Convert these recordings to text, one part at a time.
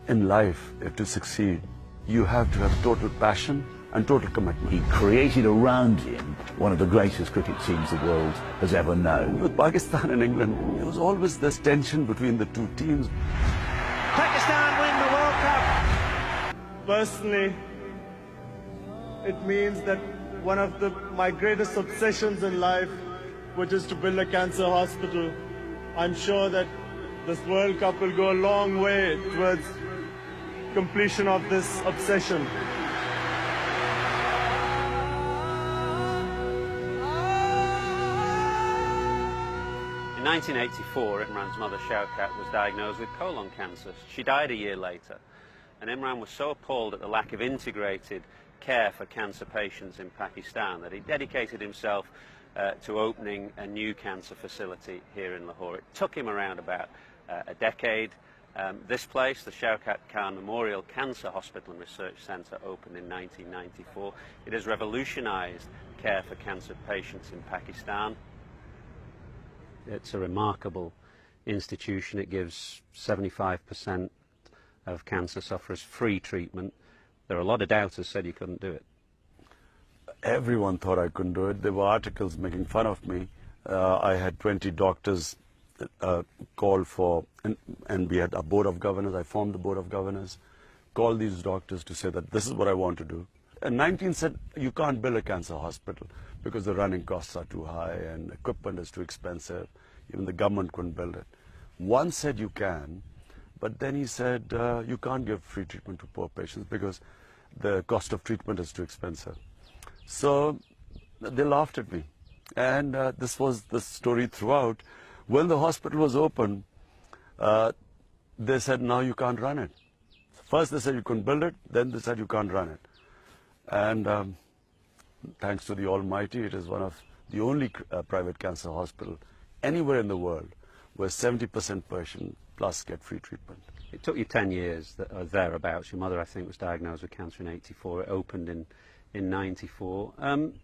In life, to succeed, you have to have total passion and total commitment. He created around him one of the greatest cricket teams the world has ever known. With Pakistan and England, there was always this tension between the two teams. Pakistan win the World Cup. Personally, it means that one of my greatest obsessions in life, which is to build a cancer hospital, I'm sure that this World Cup will go a long way towards completion of this obsession. In 1984, Imran's mother, Shaukat, was diagnosed with colon cancer. She died a year later, and Imran was so appalled at the lack of integrated care for cancer patients in Pakistan that he dedicated himself to opening a new cancer facility here in Lahore. It took him around about a decade. This place, the Shaukat Khan Memorial Cancer Hospital and Research Centre, opened in 1994. It has revolutionised care for cancer patients in Pakistan. It's a remarkable institution. It gives 75% of cancer sufferers free treatment. There are a lot of doubters said you couldn't do it. Everyone thought I couldn't do it. There were articles making fun of me. I had 20 doctors called for, and we had a board of governors. I formed the board of governors, called these doctors to say that this is what I want to do. And 19 said, you can't build a cancer hospital because the running costs are too high and equipment is too expensive. Even the government couldn't build it. One said you can, but then he said you can't give free treatment to poor patients because the cost of treatment is too expensive. So they laughed at me. And this was the story throughout. When the hospital was open, they said, now you can't run it. First they said you couldn't build it, then they said you can't run it. And thanks to the Almighty, it is one of the only private cancer hospital anywhere in the world where 70% patient plus get free treatment. It took you 10 years, thereabouts. Your mother, I think, was diagnosed with cancer in 84. It opened in 94.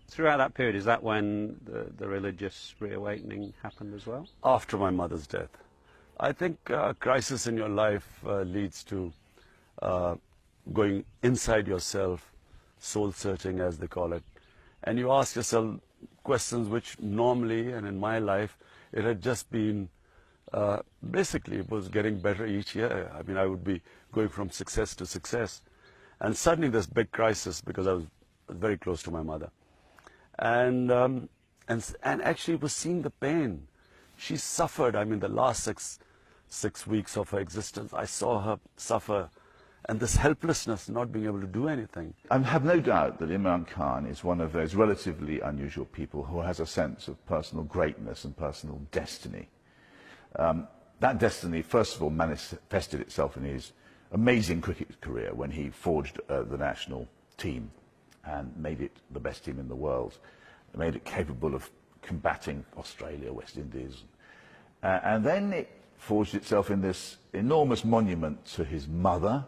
Throughout that period, is that when the religious reawakening happened as well? After my mother's death. I think a crisis in your life leads to going inside yourself, soul-searching as they call it, and you ask yourself questions which normally, and in my life, it had just been, basically it was getting better each year. I mean, I would be going from success to success. And suddenly this big crisis, because I was very close to my mother. And actually was seeing the pain. She suffered, I mean, the last six weeks of her existence, I saw her suffer. And this helplessness, not being able to do anything. I have no doubt that Imran Khan is one of those relatively unusual people who has a sense of personal greatness and personal destiny. That destiny, first of all, manifested itself in his amazing cricket career when he forged the national team and made it the best team in the world, made it capable of combating Australia, West Indies. And then it forged itself in this enormous monument to his mother,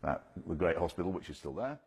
the great hospital, which is still there.